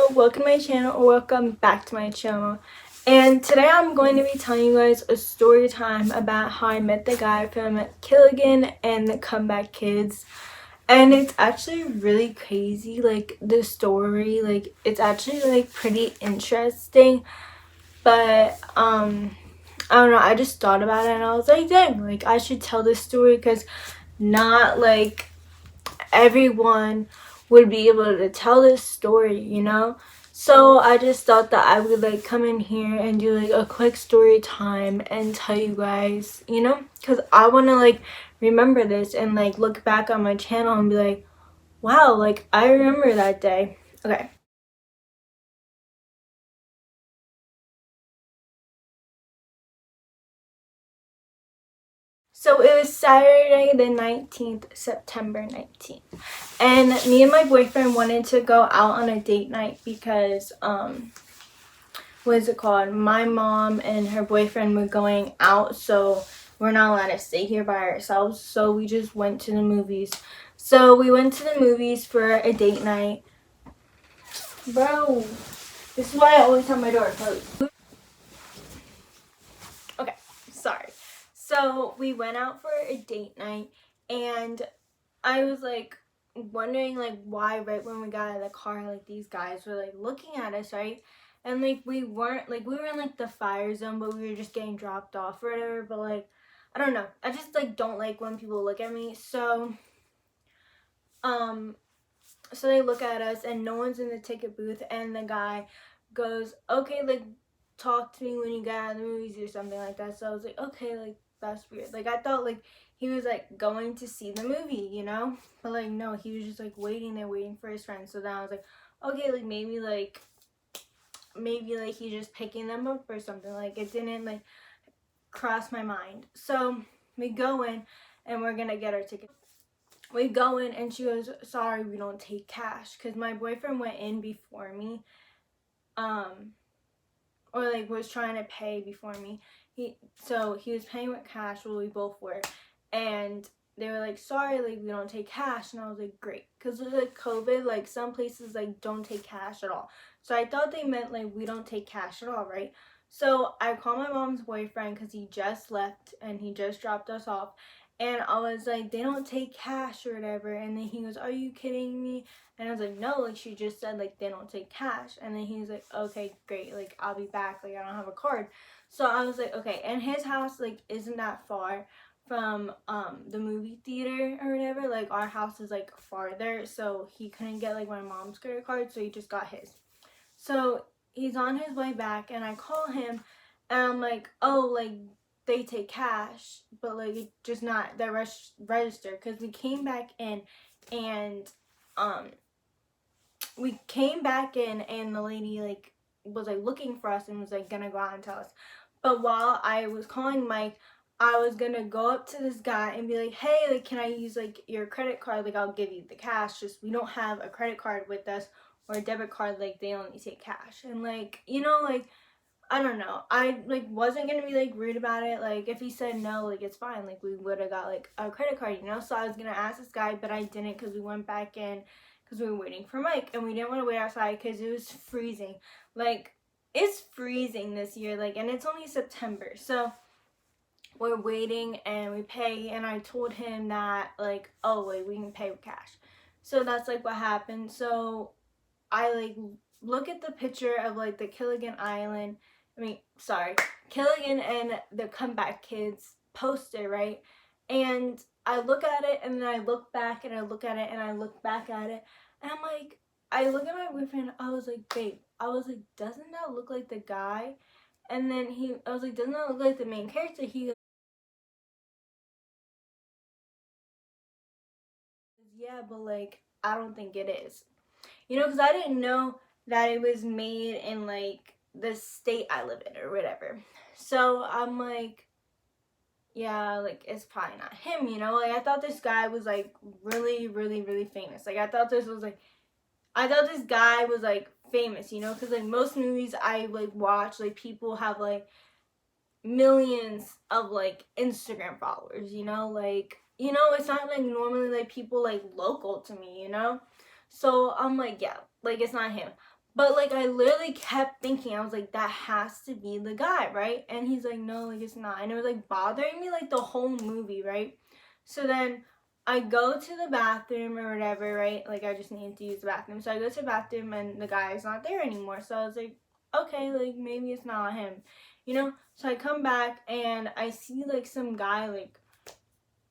Hello, welcome to my channel, or welcome back to my channel. And today I'm going to be telling you guys a story time about how I met the guy from Kiᗪᒕ and the Comeback Kids. And it's actually really crazy, like the story, like it's actually like pretty interesting. But I don't know, I just thought about it and I was like, dang, like I should tell this story because not like everyone would be able to tell this story, you know. So I just thought that I would like come in here and do like a quick story time and tell you guys, you know, because I want to like remember this and like look back on my channel and be like, wow, like I remember that day. Okay. So it was Saturday the 19th, September 19th. And me and my boyfriend wanted to go out on a date night because what is it called? My mom and her boyfriend were going out, so we're not allowed to stay here by ourselves. So we just went to the movies. So we went to the movies for a date night. Bro, this is why I always have my door closed. Okay, sorry. So we went out for a date night, and I was like wondering like why right when we got out of the car like these guys were like looking at us, right? And like we were in like the fire zone, but we were just getting dropped off or whatever. But like I don't know, I just like don't like when people look at me. Um so they look at us and no one's in the ticket booth, and the guy goes, okay, like talk to me when you get out of the movies or something like that. So I was like, okay, like that's weird. Like I thought like he was like going to see the movie, you know? But like no, he was just like waiting there waiting for his friends. So then I was like, okay, like maybe he's just picking them up or something. Like it didn't like cross my mind. So we go in and we're gonna get our ticket. We go in and she goes, sorry, we don't take cash, because my boyfriend went in before me, or like was trying to pay before me. So he was paying with cash, well we both were, and they were like, sorry, like we don't take cash. And I was like, great, because of like COVID, like some places like don't take cash at all. So I thought they meant like we don't take cash at all, right? So I called my mom's boyfriend because he just left and he just dropped us off, and I was like, they don't take cash or whatever. And then he goes, are you kidding me? And I was like, no, like she just said like they don't take cash. And then he was like, okay, great, like I'll be back, like I don't have a card. So I was like, okay. And his house like isn't that far from the movie theater or whatever. Like our house is like farther, so he couldn't get like my mom's credit card, so he just got his. So he's on his way back and I call him and I'm like, oh, like they take cash, but like it's just not that register, because we came back in and um and the lady like was like looking for us and was like gonna go out and tell us. But while I was calling Mike, I was gonna go up to this guy and be like, hey, like can I use like your credit card? Like I'll give you the cash, just we don't have a credit card with us or a debit card, like they only take cash. And like, you know, like I don't know, I like wasn't gonna be like rude about it. Like if he said no, like it's fine, like we would have got like a credit card, you know. So I was gonna ask this guy, but I didn't, because we went back in because we were waiting for Mike, and we didn't want to wait outside because it was freezing. Like it's freezing this year, like, and it's only September. So we're waiting and we pay, and I told him that like, oh wait, we can pay with cash. So that's like what happened. So I like look at the picture of like the Kiᗪᒕ and the Comeback Kids poster, right? And I look at it and then I look back and I look at it and I look back at it, and I'm like, I look at my boyfriend, I was like, babe, I was like, doesn't that look like the guy? And then I was like, doesn't that look like the main character? He goes, yeah, but like I don't think it is. You know, because I didn't know that it was made in like the state I live in or whatever. So I'm like, yeah, like it's probably not him, you know? Like I thought this guy was like really, really, really famous. Like I thought this guy was like famous, you know? Because like most movies I like watch, like people have like millions of like Instagram followers, you know? Like, you know, it's not like normally like people like local to me, you know? So I'm like, yeah, like it's not him. But like I literally kept thinking, I was like, that has to be the guy, right? And he's like, no, like it's not. And it was like bothering me like the whole movie, right? So then I go to the bathroom or whatever, right? Like I just needed to use the bathroom. So I go to the bathroom and the guy's not there anymore. So I was like, okay, like maybe it's not him, you know? So I come back and I see like some guy like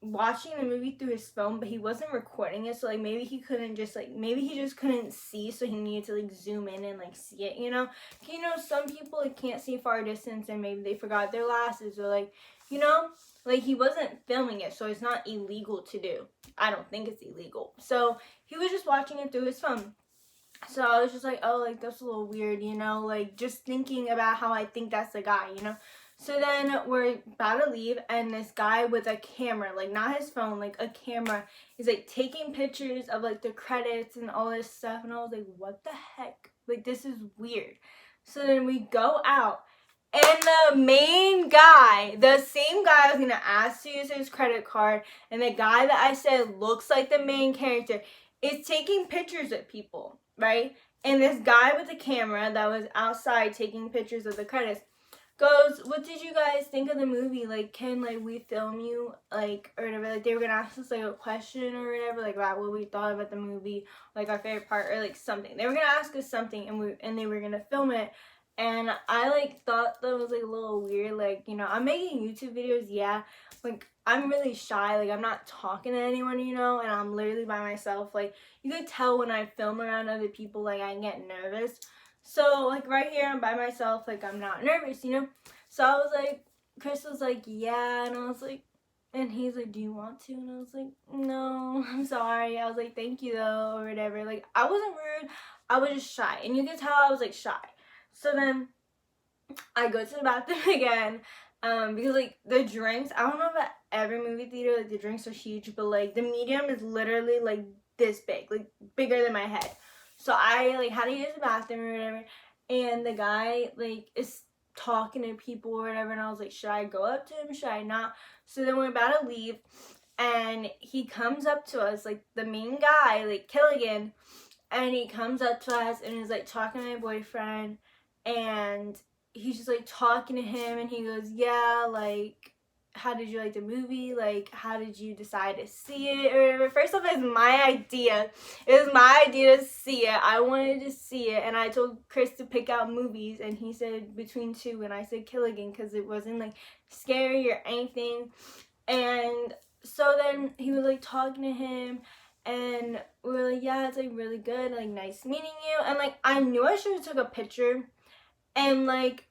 watching the movie through his phone, but he wasn't recording it, so like maybe he couldn't just like, maybe he just couldn't see, so he needed to like zoom in and like see it, you know? Some people like can't see far distance and maybe they forgot their glasses, or like, like he wasn't filming it, so it's not illegal to do. I don't think it's illegal. So he was just watching it through his phone. So I was just like, oh, like that's a little weird, like just thinking about how I think that's the guy, So then we're about to leave, and this guy with a camera, like not his phone, like a camera, is like taking pictures of like the credits and all this stuff. And I was like, what the heck? Like, this is weird. So then we go out, and the main guy, the same guy I was going to ask to use his credit card, and the guy that I said looks like the main character, is taking pictures of people, right? And this guy with the camera that was outside taking pictures of the credits goes, what did you guys think of the movie? Like, can like we film you, like, or whatever? Like, they were gonna ask us like a question or whatever, like about what we thought about the movie, like our favorite part, or like something. They were gonna ask us something, and they were gonna film it. And I like thought that was like a little weird. Like, I'm making YouTube videos, yeah. Like, I'm really shy. Like, I'm not talking to anyone, and I'm literally by myself. Like, you could tell when I film around other people, like I get nervous. So, like, right here, I'm by myself, like, I'm not nervous, So I was like, Chris was like, yeah, and I was like, and he's like, do you want to? And I was like, no, I'm sorry. I was like, thank you, though, or whatever. Like, I wasn't rude. I was just shy, and you could tell I was, like, shy. So then I go to the bathroom again, because, like, the drinks, I don't know about every movie theater, like, the drinks are huge, but, like, the medium is literally, like, this big, like, bigger than my head. So I, like, had to use the bathroom or whatever, and the guy, like, is talking to people or whatever, and I was like, should I go up to him? Should I not? So then we're about to leave, and he comes up to us, like, the main guy, like, Kiᗪᒕ, and he comes up to us, and he's, like, talking to my boyfriend, and he's just, like, talking to him, and he goes, yeah, like, how did you like the movie? Like, how did you decide to see it or whatever? First off, it's my idea. It was my idea to see it. I wanted to see it, and I told Chris to pick out movies, and he said between two, and I said Kiᗪᒕ because it wasn't, like, scary or anything. And so then he was, like, talking to him, and we were like, yeah, it's, like, really good, like, nice meeting you. And, like, I knew I should have took a picture, and, like,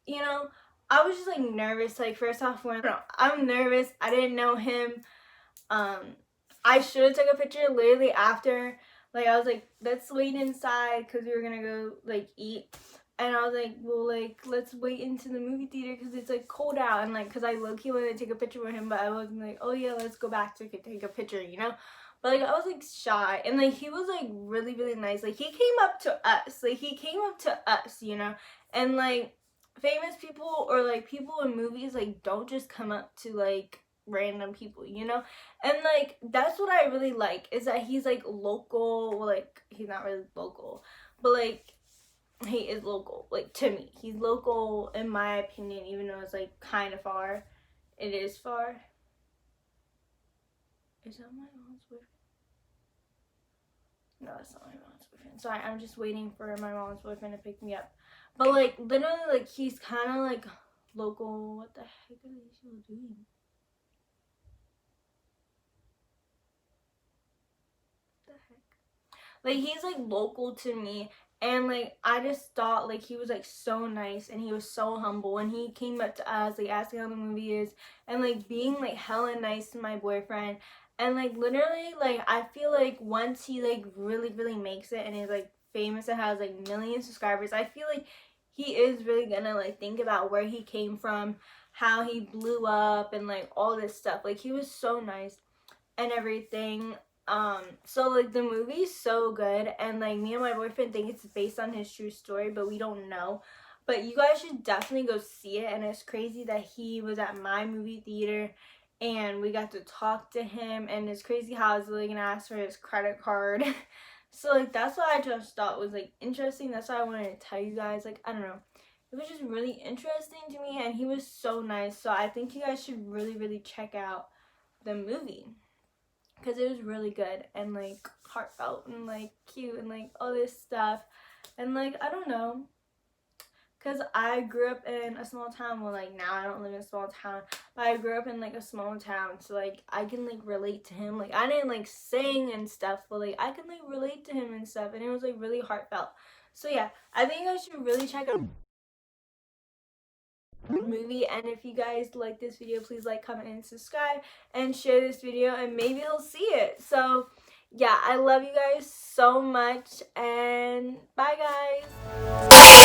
I was just, like, nervous. Like, first off, I'm nervous. I didn't know him. I should have took a picture literally after. Like, I was like, let's wait inside because we were going to go, like, eat. And I was like, well, like, let's wait into the movie theater because it's, like, cold out. And, like, because I low-key wanted to take a picture with him, but I wasn't like, oh, yeah, let's go back to take a picture, But, like, I was, like, shy. And, like, he was, like, really, really nice. Like, he came up to us. Like, he came up to us, And, like, famous people or, like, people in movies, like, don't just come up to, like, random people, And, like, that's what I really like, is that he's, like, local. Well, like, he's not really local, but, like, he is local, like, to me. He's local, in my opinion, even though it's, like, kind of far. It is far. Is that my mom's boyfriend? No, that's not my mom's boyfriend. Sorry, I'm just waiting for my mom's boyfriend to pick me up. But, like, literally, like, he's kind of, like, local. What the heck are these people doing? What the heck? Like, he's, like, local to me. And, like, I just thought, like, he was, like, so nice. And he was so humble. And he came up to us, like, asking how the movie is. And, like, being, like, hella nice to my boyfriend. And, like, literally, like, I feel like once he, like, really, really makes it and is, like, famous and has, like, million subscribers, I feel like he is really gonna, like, think about where he came from, how he blew up, and, like, all this stuff. Like, he was so nice and everything. So, like, the movie's so good, and, like, me and my boyfriend think it's based on his true story, but we don't know. But you guys should definitely go see it, and it's crazy that he was at my movie theater, and we got to talk to him, and it's crazy how I was really gonna ask for his credit card. So like that's what I just thought was like interesting. That's why I wanted to tell you guys. Like, I don't know, it was just really interesting to me, and he was so nice. So I think you guys should really check out the movie, because it was really good and like heartfelt and like cute and like all this stuff. And like, I don't know, because I grew up in a small town. Well, like now I don't live in a small town, but I grew up in like a small town, so like I can like relate to him. Like I didn't like sing and stuff, but like I can like relate to him and stuff, and it was like really heartfelt. So yeah, I think you guys should really check out the movie. And if you guys like this video, please like, comment, and subscribe, and share this video, and maybe he'll see it. So yeah, I love you guys so much, and bye guys.